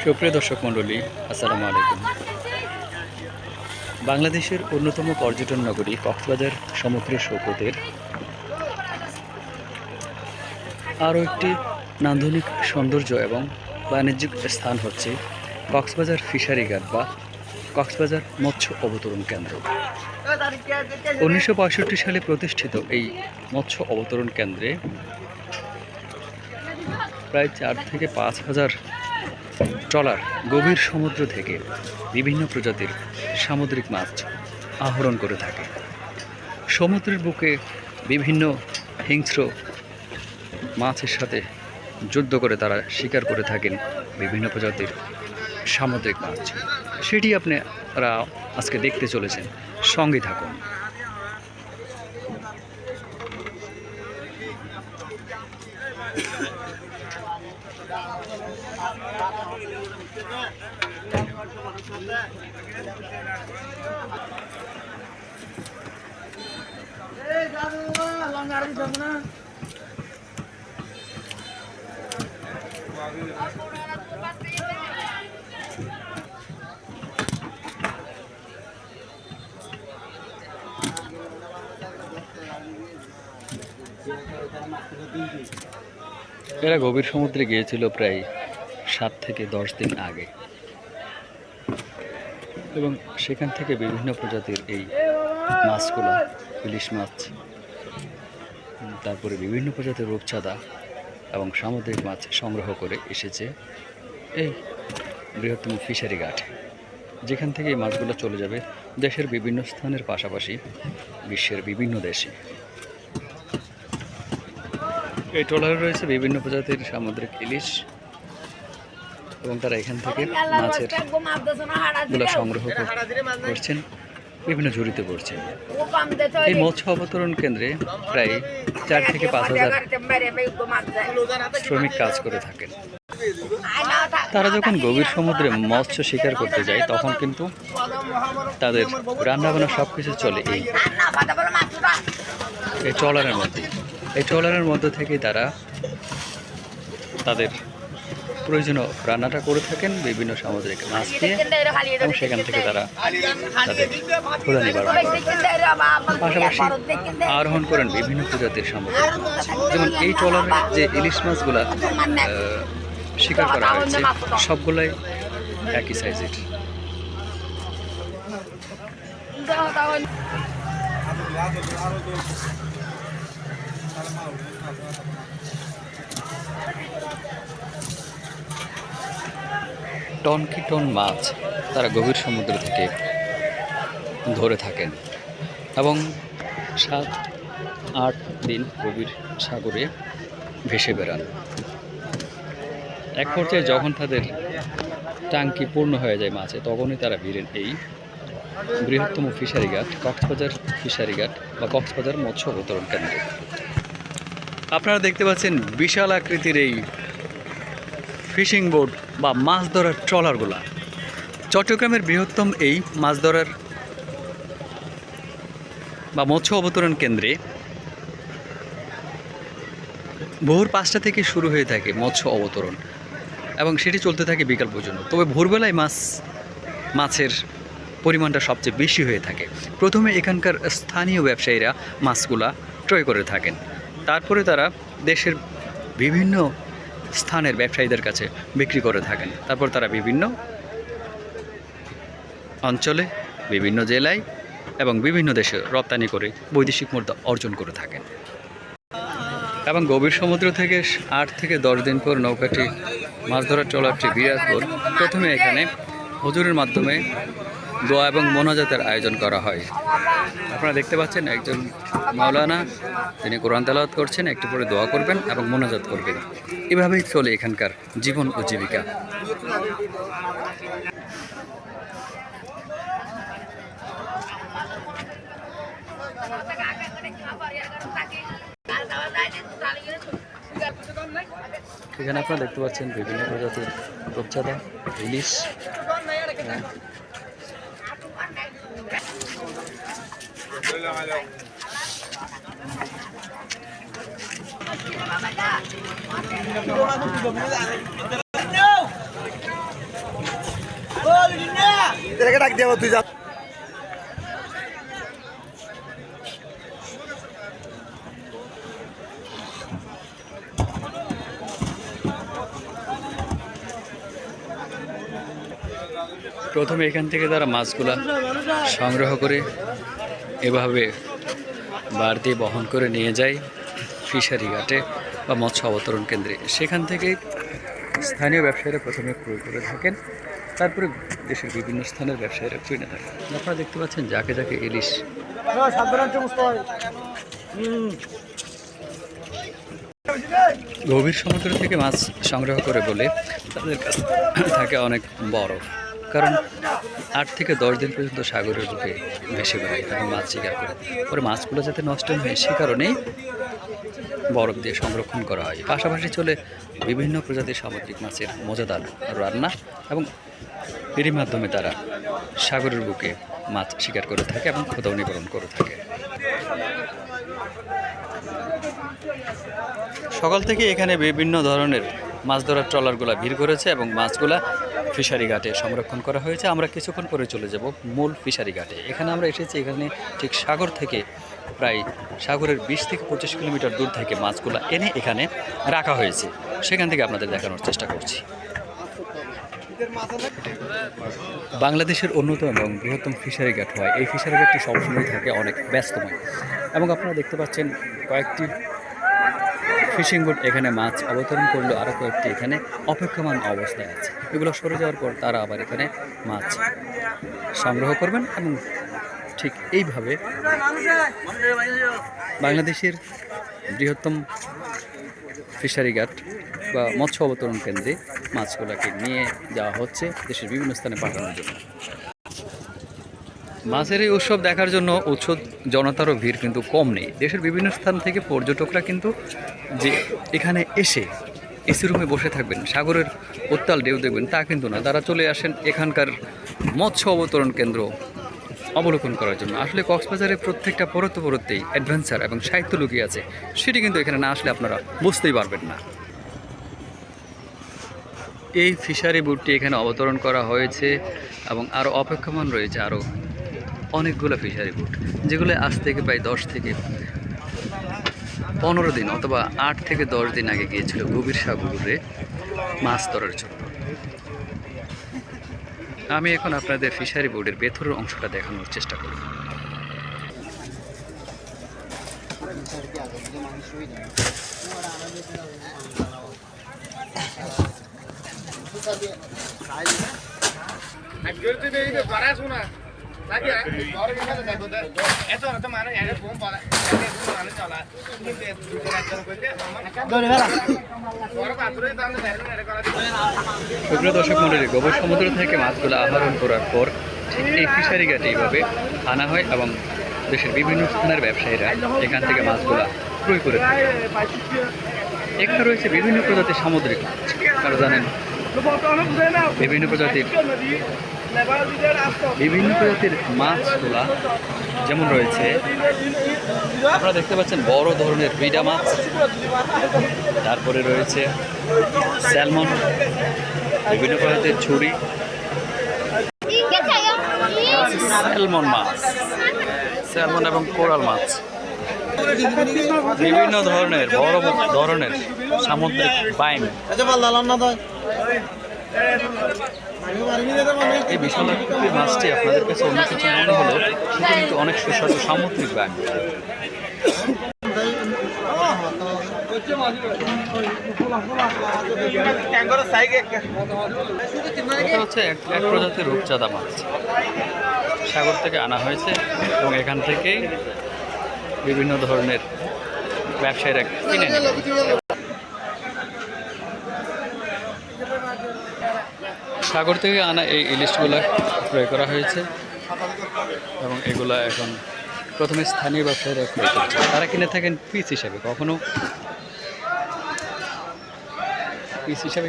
সুপ্রিয় দর্শক মণ্ডলী, আসসালামু আলাইকুম। বাংলাদেশের অন্যতম পর্যটন নগরী কক্সবাজার সমুদ্র সৈকতের আরও একটি নান্দনিক সৌন্দর্য এবং বাণিজ্যিক স্থান হচ্ছে কক্সবাজার ফিশারি ঘাট বা কক্সবাজার মৎস্য অবতরণ কেন্দ্র। 1965 সালে প্রতিষ্ঠিত এই মৎস্য অবতরণ কেন্দ্রে প্রায় 4 থেকে 5 হাজার ট্রলার গভীর সমুদ্র থেকে বিভিন্ন প্রজাতির সামুদ্রিক মাছ আহরণ করে থাকে। সমুদ্রের বুকে বিভিন্ন হিংস্র মাছের সাথে যুদ্ধ করে তারা শিকার করে থাকেন বিভিন্ন প্রজাতির সামুদ্রিক মাছ। সেটি আপনারা আজকে দেখতে চলেছেন, সঙ্গে থাকুন। এরা গভীর সমুদ্রে গিয়েছিল প্রায় 7 থেকে 10 দিন আগে এবং সেখান থেকে বিভিন্ন প্রজাতির এই মাছগুলো, ইলিশ মাছ, তারপরে বিভিন্ন প্রজাতির রূপচাঁদা এবং সামুদ্রিক মাছ সংগ্রহ করে এসেছে এই বৃহত্তম ফিশারি ঘাট, যেখান থেকে এই মাছগুলো চলে যাবে দেশের বিভিন্ন স্থানের পাশাপাশি বিশ্বের বিভিন্ন দেশে। এই ট্রলারে রয়েছে বিভিন্ন প্রজাতির সামুদ্রিক ইলিশ এবং তারা এখান থেকে মাছের গুলো সংগ্রহ করছেন, বিভিন্ন ঝুড়িতে পড়ছেন। এই মৎস্য অবতরণ কেন্দ্রে প্রায় 4 থেকে 5 হাজার শ্রমিক কাজ করে থাকেন। তারা যখন গভীর সমুদ্রে মৎস্য শিকার করতে যায় তখন কিন্তু তাদের রান্নাবান্না সব কিছু চলে এই ট্রলারের মধ্যে। এই ট্রলারের মধ্যে থেকেই তারা তাদের প্রয়োজনীয় রান্নাটা করে থাকেন বিভিন্ন সামুদ্রিক মাছ দিয়ে, এবং সেখান থেকে তারা তাদের ক্ষুধা নিবারণ করেন। পাশাপাশি আরোহণ করেন বিভিন্ন প্রজাতির সামুদ্রিক মাছ। যেমন এই ট্রলারে যে ইলিশ মাছগুলা শিকার করা হয়েছে সবগুলাই একই সাইজের। টন কি টন মাছ তারা গভীর সমুদ্র থেকে ধরে থাকেন এবং 7-8 দিন গভীর সাগরে ভেসে বেড়ান। এক পর্যায়ে যখন তাদের ট্যাঙ্কি পূর্ণ হয়ে যায় মাছে, তখনই তারা ভিড়েন এই বৃহত্তম ফিশারি ঘাট, কক্সবাজার ফিশারি ঘাট বা কক্সবাজার মৎস্য অবতরণ কেন্দ্রে। আপনারা দেখতে পাচ্ছেন বিশাল আকৃতির এই ফিশিং বোট বা মাছ ধরার ট্রলারগুলা। চট্টগ্রামের বৃহত্তম এই মাছ ধরার বা মৎস্য অবতরণ কেন্দ্রে ভোর 5টা থেকে শুরু হয়ে থাকে মৎস্য অবতরণ এবং সেটি চলতে থাকে বিকাল পর্যন্ত। তবে ভোরবেলায় মাছের পরিমাণটা সবচেয়ে বেশি হয়ে থাকে। প্রথমে এখানকার স্থানীয় ব্যবসায়ীরা মাছগুলা ক্রয় করে থাকেন, তারপরে তারা দেশের বিভিন্ন স্থানের ব্যবসায়ীদের কাছে বিক্রি করে থাকেন। তারপর তারা বিভিন্ন অঞ্চলে, বিভিন্ন জেলায় এবং বিভিন্ন দেশে রপ্তানি করে বৈদেশিক মুদ্রা অর্জন করে থাকেন। এবং গভীর সমুদ্র থেকে 8 থেকে 10 দিন পর নৌকাটি মাছ ধরার ট্রলারটি বিরাজপুর প্রথমে এখানে হুজুরের মাধ্যমে দোয়া এবং মোনাজাতের আয়োজন করা হয়। আপনারা দেখতে পাচ্ছেন একজন মাওলানা, তিনি কোরআন তেলাওয়াত করছেন, একটু পরে দোয়া করবেন এবং মোনাজাত করবেন। এভাবেই চলে এখানকার জীবন ও জীবিকা। এখানে আপনারা দেখতে পাচ্ছেন বিভিন্ন প্রজাতির রূপচাঁদা, ইলিশ। ডাক দেব তুই যা। প্রথমে এখান থেকে তারা মাছগুলা সংগ্রহ করে এভাবে বার দিয়ে বহন করে নিয়ে যায় ফিশারি ঘাটে বা মৎস্য অবতরণ কেন্দ্রে। সেখান থেকেই স্থানীয় ব্যবসায়ীরা প্রথমে ক্রয় করে থাকেন, তারপরে দেশের বিভিন্ন স্থানের ব্যবসায়ীরা কিনে থাকেন। আপনারা দেখতে পাচ্ছেন যাকে যাকে ইলিশ। গভীর সমুদ্র থেকে মাছ সংগ্রহ করে বলে তাদের কাছে থাকে অনেক বড়, কারণ 8 থেকে 10 দিন পর্যন্ত সাগরের বুকে ভেসে বেড়ায় এবং মাছ শিকার করে। পরে মাছগুলো যাতে নষ্ট না হয় সে কারণেই বরফ দিয়ে সংরক্ষণ করা হয়। পাশাপাশি চলে বিভিন্ন প্রজাতির সামুদ্রিক মাছের মজাদার রান্না এবং এরই মাধ্যমে তারা সাগরের বুকে মাছ শিকার করে থাকে এবং ক্ষুধা নিবারণ করে থাকে। সকাল থেকে এখানে বিভিন্ন ধরনের মাছ ধরার ট্রলারগুলো ভিড় করেছে এবং মাছগুলা ফিশারি ঘাটে সংরক্ষণ করা হয়েছে। আমরা কিছুক্ষণ পরে চলে যাব মূল ফিশারি ঘাটে। এখানে আমরা এসেছি, এখানে ঠিক সাগর থেকে প্রায় সাগরের 20 থেকে 25 কিলোমিটার দূর থেকে মাছগুলো এনে এখানে রাখা হয়েছে। সেখান থেকে আপনাদের দেখানোর চেষ্টা করছি। বাংলাদেশের অন্যতম এবং বৃহত্তম ফিশারি ঘাট হয় এই ফিশারি ঘাটটি সবসময় থাকে অনেক ব্যস্তময়, এবং আপনারা দেখতে পাচ্ছেন কয়েকটি ফিশিং বোট এখানে মাছ অবতরণ করলেও আরও কয়েকটি এখানে অপেক্ষমান অবস্থায় আছে। এগুলো সরে যাওয়ার পর তারা আবার এখানে মাছ সংগ্রহ করবেন এবং ঠিক এইভাবে বাংলাদেশের বৃহত্তম ফিশারি ঘাট বা মৎস্য অবতরণ কেন্দ্রে মাছগুলোকে নিয়ে যাওয়া হচ্ছে দেশের বিভিন্ন স্থানে পাঠানোর জন্য। মাছের এই উৎসব দেখার জন্য উৎসব জনতারও ভিড় কিন্তু কম নেই। দেশের বিভিন্ন স্থান থেকে পর্যটকরা কিন্তু যে এখানে এসে এসি রুমে বসে থাকবেন, সাগরের উত্তাল ঢেউ দেখবেন তা কিন্তু না। তারা চলে আসেন এখানকার মৎস্য অবতরণ কেন্দ্র অবলোকন করার জন্য। আসলে কক্সবাজারের প্রত্যেকটা পরতেই অ্যাডভেঞ্চার এবং সাহিত্য লুকিয়ে আছে, সেটি কিন্তু এখানে না আসলে আপনারা বুঝতেই পারবেন না। এই ফিশারি বোটটি এখানে অবতরণ করা হয়েছে এবং আরও অপেক্ষমান রয়েছে আরও অনেকগুলো ফিশারি বোট, যেগুলো আজ থেকে প্রায় 10 থেকে 15 দিন অথবা 8 থেকে 10 দিন আগে গিয়েছিল গভীর সাগরে মাছ ধরার জন্য। আমি এখন আপনাদের ফিশারি বোর্ডের ভেতরের অংশটা দেখানোর চেষ্টা করব। সুপ্রিয় দর্শক মণ্ডলী, গভীর সমুদ্র থেকে মাছগুলো আহরণ করার পর ঠিক এই ফিশারি ঘাটে এইভাবে আনা হয় এবং দেশের বিভিন্ন স্থানের ব্যবসায়ীরা এখান থেকে মাছগুলা ক্রয় করে থাকে। এখানে রয়েছে বিভিন্ন প্রজাতির সামুদ্রিক মাছ। আপনারা জানেন বিভিন্ন প্রজাতির মাছগুলা যেমন রয়েছে, আপনারা দেখতে পাচ্ছেন বড় ধরনের বিডা মাছ, তারপরে রয়েছে স্যালমন, বিভিন্ন প্রজাতির ছুরি, স্যালমন এবং কোরাল মাছ, বিভিন্ন ধরনের বড় ধরনের সামুদ্রিক বাইম। এই বিশাল আকৃতির মাছটি আপনাদের কাছে অন্য কিছু মনে হলো, সেটা কিন্তু অনেক সুস্বাদু সামুদ্রিক বাইম। এটা হচ্ছে এক প্রজাতির রূপচাঁদা মাছ, সাগর থেকে আনা হয়েছে এবং এখান থেকেই বিভিন্ন ধরনের ব্যবসায়ীরা কিনে নেয়। সাগর থেকে আনা এই ইলিশগুলো ক্রয় করা হয়েছে এবং এগুলা এখন প্রথমে স্থানীয় ব্যবসায়ীরা ক্রয় করছে। তারা কিনে থাকেন পিস হিসাবে, কখনো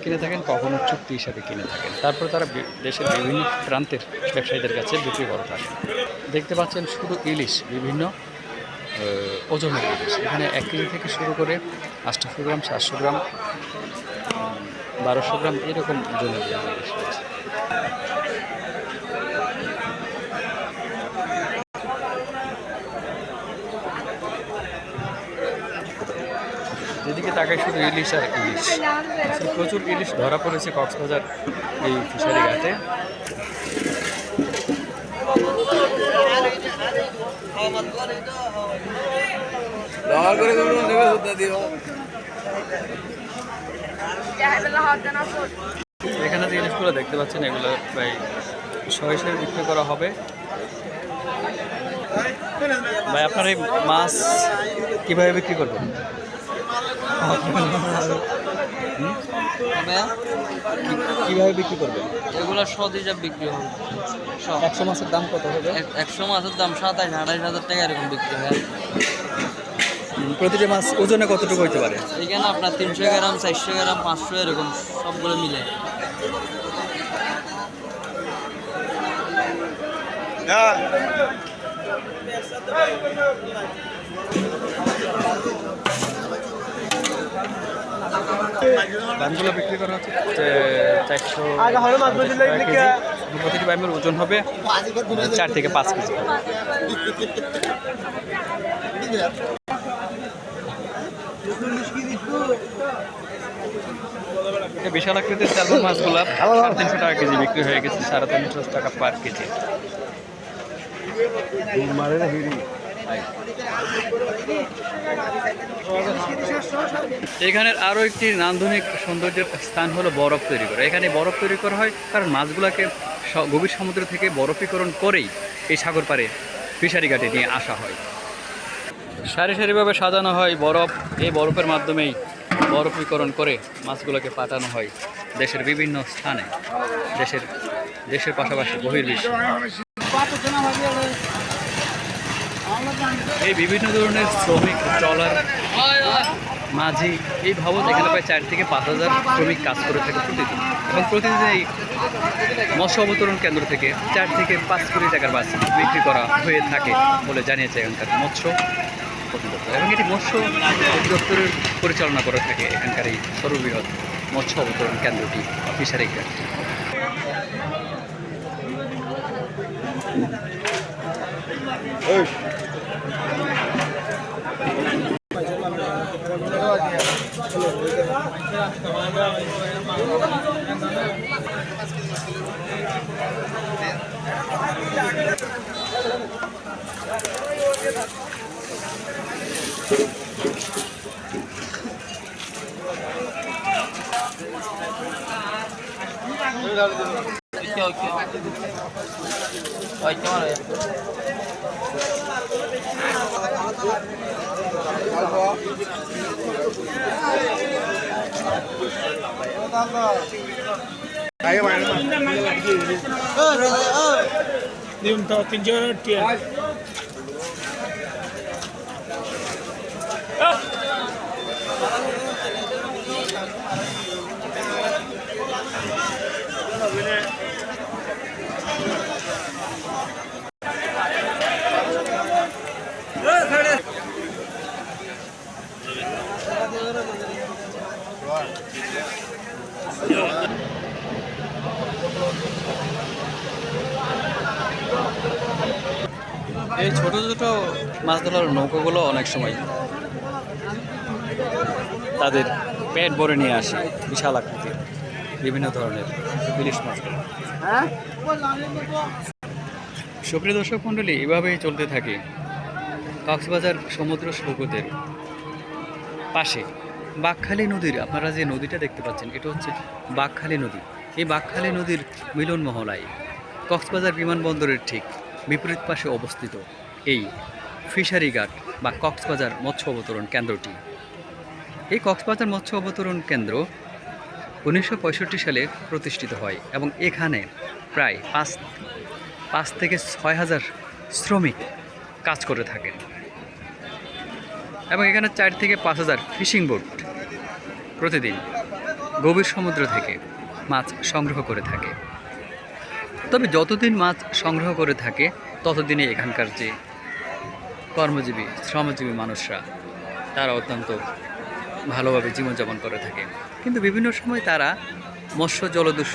কিনে থাকেন, কখনো চুক্তি হিসাবে কিনে থাকেন। তারপর তারা দেশের বিভিন্ন প্রান্তের ব্যবসায়ীদের কাছে বিক্রি করে থাকেন। দেখতে পাচ্ছেন শুধু ইলিশ, বিভিন্ন ওজনের ইলিশ। এখানে 1 কেজি থেকে শুরু করে 800 গ্রাম, 700 গ্রাম, 1200 গ্রাম এরকম ওজনের ইলিশ রয়েছে। যেদিকে তাকায় শুধু ইলিশ আর ইলিশ। আসলে প্রচুর ইলিশ ধরা পড়েছে কক্সবাজার এই ফিশারি ঘাটে। এখানে যে ইলিশগুলো দেখতে পাচ্ছেন এগুলো প্রায় 100 হিসেবে বিক্রি করা হবে। ভাই আপনার এই মাছ কিভাবে বিক্রি করবেন? কিভাবে বিক্রি করবেন? এগুলো সদিজা বিক্রি হবে। 100 মাছের দাম কত হবে? 100 মাছের দাম 27-28 হাজার টাকা এরকম বিক্রি হয়। প্রতিটা মাছ ওজনে কতটুকু হইতে পারে? এইখানে আপনার 300 গ্রাম, 400 গ্রাম, 500 এরকম সবগুলো মিলে। দামগুলো বিক্রি করা হচ্ছে 400 কেজি। প্রতিটি বাইমের ওজন হবে 4 থেকে 5 কেজি। বিশাল আকৃতির স্যালমন মাছগুলো 350 টাকা কেজি বিক্রি হয়ে গেছে, 350 টাকা পার কেজি। এখানের আরও একটি নান্দনিক সৌন্দর্যের স্থান হলো বরফ তৈরি করা। এখানে বরফ তৈরি করা হয় কারণ মাছগুলোকে গভীর সমুদ্র থেকে বরফীকরণ করেই এই সাগর পাড়ে ফিশারি ঘাটে নিয়ে আসা হয়। সারি সারিভাবে সাজানো হয় বরফ। এই বরফের মাধ্যমেই বরফীকরণ করে মাছগুলোকে পাঠানো হয় দেশের বিভিন্ন স্থানে, দেশের পাশাপাশি বহির্বিশ্বে। এই বিভিন্ন ধরনের শ্রমিক, ট্রলার, মাঝি, এই ভবন এখানে প্রায় 4 থেকে 5 হাজার শ্রমিক কাজ করে থাকে প্রতিদিন। এবং প্রতিদিন এই মৎস্য অবতরণ কেন্দ্র থেকে 4 থেকে 5 কোটি টাকার মাছ বিক্রি করা হয়ে থাকে বলে জানিয়েছে এখানকার মৎস্য অধিদপ্তর। এবং এটি মৎস্য অধিদপ্তরের পরিচালনা করে থাকে এখানকার এই সর্ববৃহৎ মৎস্য অবতরণ কেন্দ্রটি, ফিশারি ঘাট। এই ছোট ছোট মাছ ধরার নৌকাগুলো অনেক সময় তাদের পেট ভরে নিয়ে আসে বিশাল আকৃতির বিভিন্ন ধরনের ইলিশ মাছগুলো। সুপ্রিয় দর্শক মণ্ডলী, এভাবেই চলতে থাকে কক্সবাজার সমুদ্র সৈকতের পাশে বাঁকখালী নদীর, আপনারা যে নদীটা দেখতে পাচ্ছেন এটা হচ্ছে বাঁকখালী নদী। এই বাঁকখালী নদীর মিলন মহলায় কক্সবাজার বিমানবন্দরের ঠিক বিপরীত পাশে অবস্থিত এই ফিশারি ঘাট বা কক্সবাজার মৎস্য অবতরণ কেন্দ্রটি। এই কক্সবাজার মৎস্য অবতরণ কেন্দ্র 1965 সালে প্রতিষ্ঠিত হয় এবং এখানে প্রায় 5 থেকে 6 হাজার শ্রমিক কাজ করে থাকেন এবং এখানে 4 থেকে 5 হাজার ফিশিং বোট প্রতিদিন গভীর সমুদ্র থেকে মাছ সংগ্রহ করে থাকে। তবে যতদিন মাছ সংগ্রহ করে থাকে ততদিনে এখানকার যে কর্মজীবী, শ্রমজীবী মানুষরা তারা অত্যন্ত ভালোভাবে জীবনযাপন করে থাকে। কিন্তু বিভিন্ন সময় তারা মৎস্য জলদস্যু